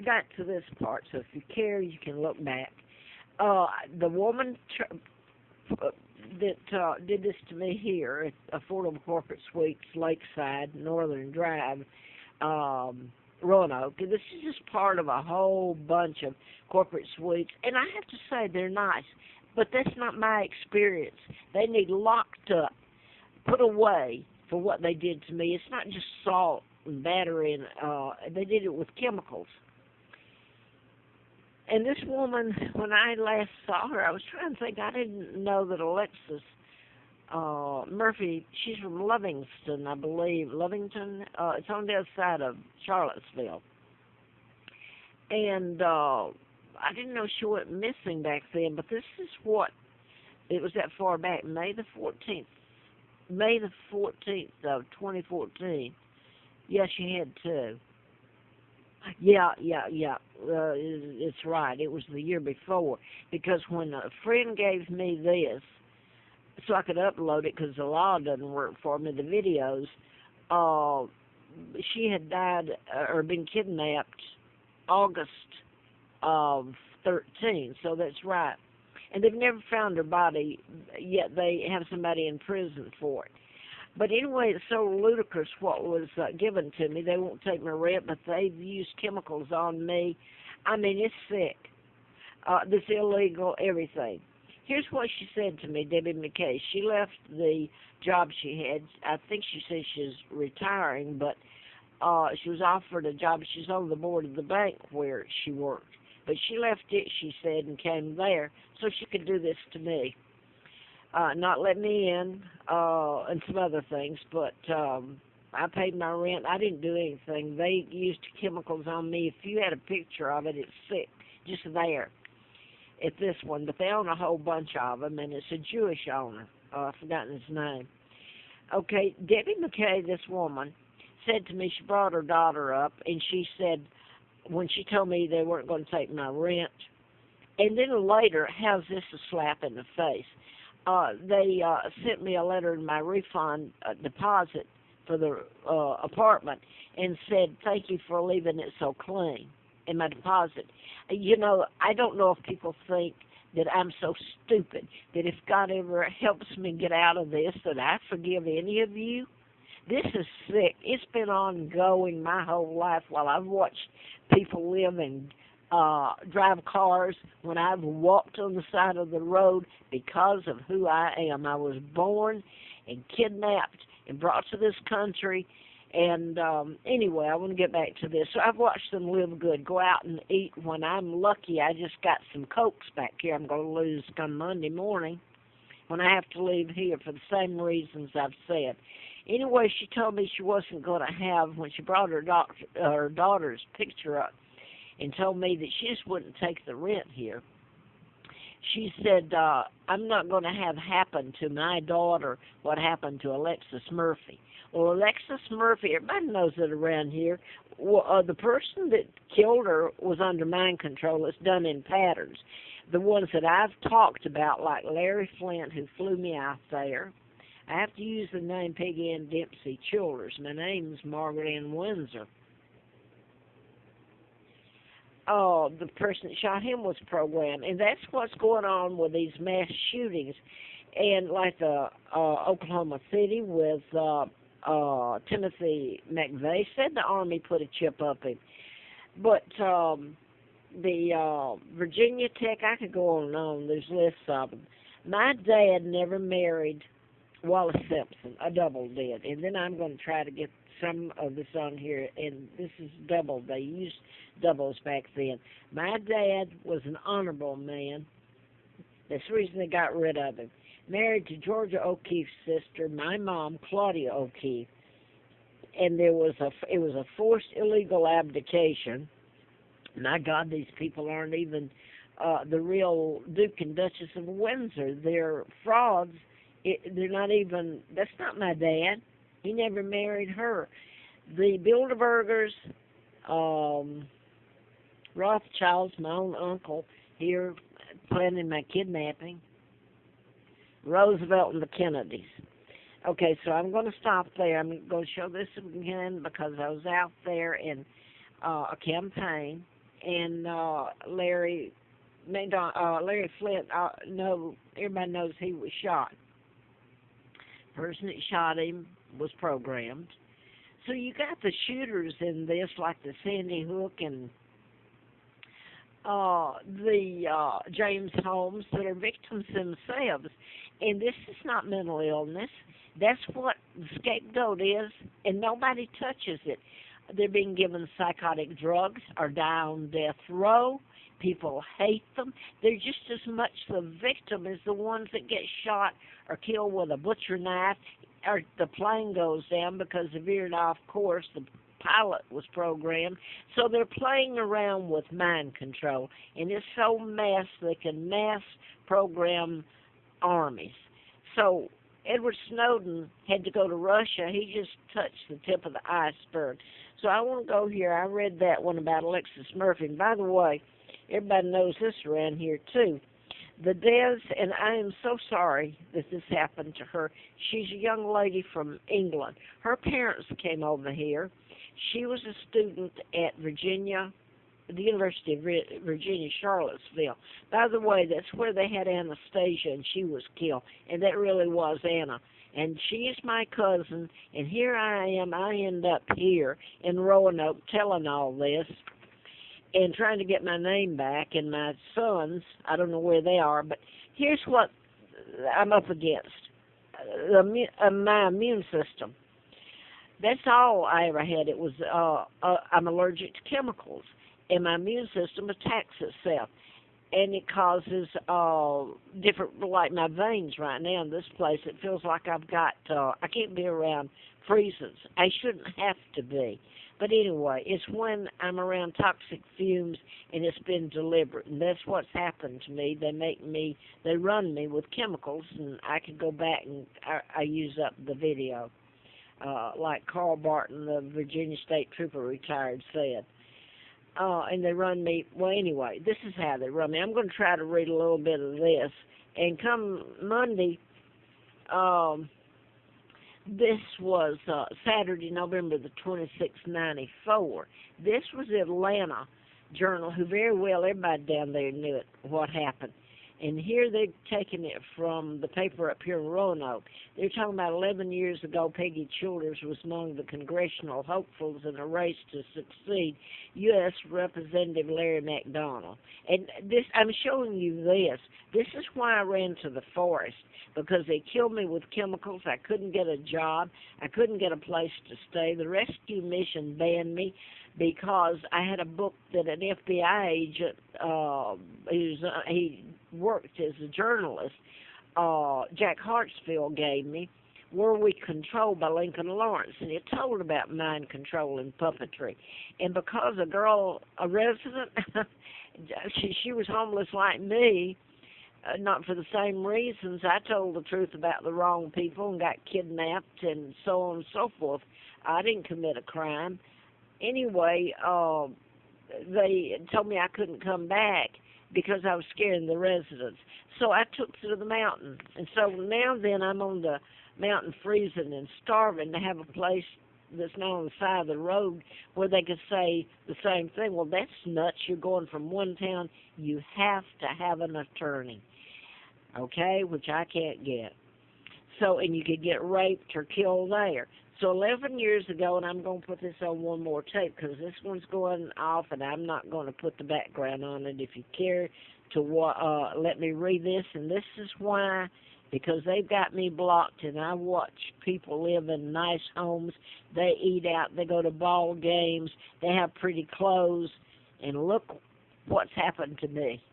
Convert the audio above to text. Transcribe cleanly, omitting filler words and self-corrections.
I got to this part, so if you care, you can look back. The woman that did this to me here at Affordable Corporate Suites, Lakeside, Northern Drive, Roanoke. And this is just part of a whole bunch of corporate suites. And I have to say, they're nice. But that's not my experience. They need locked up, put away for what they did to me. It's not just salt and battery. They did it with chemicals. And this woman, when I last saw her, I was trying to think, I didn't know that Alexis Murphy, she's from Lovingston, I believe. Lovington, it's on the other side of Charlottesville. And I didn't know she went missing back then, but this is what, it was that far back, May the 14th of 2014. Yeah, she had two. Yeah. It's right. It was the year before. Because when a friend gave me this, so I could upload it because the law doesn't work for me, the videos, she had died or been kidnapped August of 13. So that's right. And they've never found her body, yet they have somebody in prison for it. But anyway, it's so ludicrous what was given to me. They won't take my rent, but they've used chemicals on me. I mean, it's sick. This illegal, everything. Here's what she said to me, Debbie McKay. She left the job she had. I think she said she's retiring, but she was offered a job. She's on the board of the bank where she worked. But she left it, she said, and came there so she could do this to me. Not let me in, and some other things, but I paid my rent. I didn't do anything. They used chemicals on me. If you had a picture of it, it's sick, just there at this one. But they own a whole bunch of them, and it's a Jewish owner. I've forgotten his name. Okay, Debbie McKay, this woman, said to me, she brought her daughter up, and she said, when she told me they weren't going to take my rent, and then later, how's this a slap in the face? They sent me a letter in my refund deposit for the apartment and said, thank you for leaving it so clean in my deposit. You know, I don't know if people think that I'm so stupid that if God ever helps me get out of this, that I forgive any of you. This is sick. It's been ongoing my whole life while I've watched people live and drive cars when I've walked on the side of the road because of who I am. I was born and kidnapped and brought to this country. And anyway, I want to get back to this. So I've watched them live good, go out and eat. When I'm lucky, I just got some Cokes back here I'm going to lose come Monday morning when I have to leave here for the same reasons I've said. Anyway, she told me she wasn't going to have, when she brought her daughter's picture up, and told me that she just wouldn't take the rent here. She said, I'm not going to have happen to my daughter what happened to Alexis Murphy. Well, Alexis Murphy, everybody knows it around here. Well, the person that killed her was under mind control. It's done in patterns. The ones that I've talked about, like Larry Flint, who flew me out there. I have to use the name Peggy Ann Dempsey Childers. My name's Margaret Ann Windsor. The person that shot him was programmed, and that's what's going on with these mass shootings. And like the Oklahoma City with Timothy McVeigh said the Army put a chip up him. But the Virginia Tech, I could go on and on. There's lists of them. My dad never married Wallace Simpson. A double did. And then I'm going to try to get some of this on here, and this is double. They used doubles back then. My dad was an honorable man. That's the reason they got rid of him. Married to Georgia O'Keeffe's sister, my mom, Claudia O'Keeffe. And it was a forced illegal abdication. My God, these people aren't even the real Duke and Duchess of Windsor. They're frauds. They're not even, that's not my dad. He never married her. The Bilderbergers, Rothschilds, my own uncle here planning my kidnapping, Roosevelt and the Kennedys. Okay, so I'm going to stop there. I'm going to show this again because I was out there in a campaign, and Larry Flint. No, everybody knows he was shot. The person that shot him was programmed. So you got the shooters in this, like the Sandy Hook and the James Holmes, that are victims themselves. And this is not mental illness. That's what the scapegoat is, and nobody touches it. They're being given psychotic drugs or die on death row. People hate them. They're just as much the victim as the ones that get shot or killed with a butcher knife, or the plane goes down because they veered off course. The pilot was programmed. So they're playing around with mind control, and it's so mass they can mass program armies. So Edward Snowden had to go to Russia. He just touched the tip of the iceberg. So I want to go here. I read that one about Alexis Murphy. And by the way, everybody knows this around here too. The Des, and I am so sorry that this happened to her. She's a young lady from England. Her parents came over here. She was a student at the University of Virginia, Charlottesville. By the way, that's where they had Anastasia, and she was killed. And that really was Anna. And she is my cousin, and here I am. I end up here in Roanoke telling all this and trying to get my name back, and my sons, I don't know where they are, but here's what I'm up against. My immune system. That's all I ever had. It was, I'm allergic to chemicals, and my immune system attacks itself. And it causes different, like my veins right now in this place, it feels like I've got, I can't be around freezes. I shouldn't have to be. But anyway, it's when I'm around toxic fumes, and it's been deliberate. And that's what's happened to me. They run me with chemicals, and I could go back and I use up the video. Like Carl Barton, the Virginia State Trooper retired, said. And they run me, well, anyway, this is how they run me. I'm going to try to read a little bit of this. And come Monday, this was Saturday, November the 26th, 94. This was Atlanta Journal, who very well, everybody down there knew it, what happened. And here they've taken it from the paper up here in Roanoke. They're talking about 11 years ago, Peggy Childers was among the congressional hopefuls in a race to succeed U.S. Representative Larry McDonald. And this, I'm showing you this. This is why I ran to the forest, because they killed me with chemicals. I couldn't get a job. I couldn't get a place to stay. The rescue mission banned me because I had a book that an FBI agent, he worked as a journalist, Jack Hartsfield gave me, Were We Controlled by Lincoln Lawrence, and it told about mind control and puppetry. And because a resident, she was homeless like me, not for the same reasons, I told the truth about the wrong people and got kidnapped and so on and so forth. I didn't commit a crime. Anyway, they told me I couldn't come back because I was scaring the residents. So I took to the mountain. And so now then I'm on the mountain freezing and starving to have a place that's not on the side of the road where they could say the same thing. Well, that's nuts. You're going from one town. You have to have an attorney, okay, which I can't get. So, and you could get raped or killed there. So 11 years ago, and I'm going to put this on one more tape because this one's going off, and I'm not going to put the background on it. If you care to let me read this, and this is why, because they've got me blocked, and I watch people live in nice homes. They eat out. They go to ball games. They have pretty clothes, and look what's happened to me.